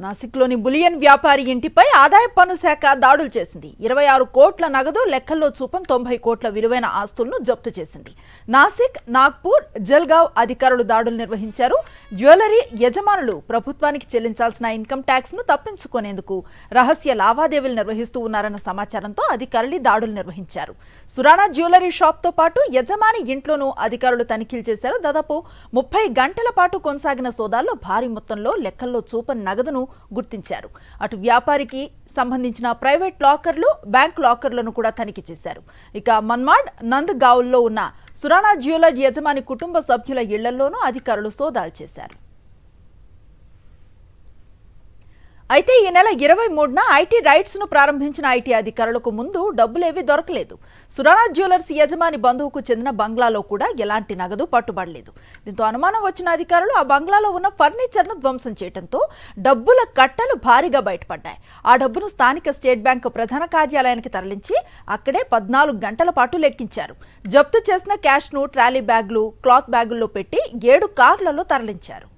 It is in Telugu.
నాసిక్లోని బులియన్ వ్యాపారి ఇంటిపై ఆదాయ పన్ను శాఖ దాడులు చేసింది. 26 కోట్ల నగదు, లెక్కల్లో చూపం 90 కోట్ల విలువైన ఆస్తులను జప్తు చేసింది. నాసిక్, నాగ్పూర్, జల్గావ్ అధికారులు దాడులు నిర్వహించారు. జ్యువెలరీ యజమానులు ప్రభుత్వానికి చెల్లించాల్సిన ఇన్కమ్ ట్యాక్స్ ను తప్పించుకునేందుకు రహస్య లావాదేవీలు నిర్వహిస్తూ ఉన్నారన్న సమాచారంతో అధికారులు దాడులు నిర్వహించారు. సురానా జ్యువెలరీ షాప్ తో పాటు యజమాని ఇంట్లోనూ అధికారులు తనిఖీలు చేశారు. దాదాపు 30 గంటల పాటు కొనసాగిన సోదాల్లో భారీ మొత్తంలో లెక్కల్లో చూపని నగదును గుర్తించారు. అటు వ్యాపారికి సంబంధించిన ప్రైవేట్ లాకర్లు, బ్యాంక్ లాకర్లను కూడా తనిఖీ చేశారు. ఇక మన్మాడ్, నంద్గావ్లో ఉన్న సురానా జ్యువెలరీ యజమాని కుటుంబ సభ్యుల ఇళ్లలోనూ అధికారులు సోదాలు చేశారు. అయితే ఈ నెల 23న ఐటీ రైట్స్ ను ప్రారంభించిన ఐటీ అధికారులకు ముందు డబ్బులేవీ దొరకలేదు. సురానా జ్యువెలర్స్ యజమాని బంధువుకు చెందిన బంగ్లాలో కూడా ఎలాంటి నగదు పట్టుబడలేదు. దీంతో అనుమానం వచ్చిన అధికారులు ఆ బంగ్లాలో ఉన్న ఫర్నిచర్ ను ధ్వంసం చేయడంతో డబ్బుల కట్టలు భారీగా బయటపడ్డాయి. ఆ డబ్బును స్థానిక స్టేట్ బ్యాంక్ ప్రధాన కార్యాలయానికి తరలించి అక్కడే 14 గంటల పాటు లెక్కించారు. జప్తు చేసిన క్యాష్ ను ట్రాలీ బ్యాగులు, క్లాత్ బ్యాగుల్లో పెట్టి 7 కార్లలో తరలించారు.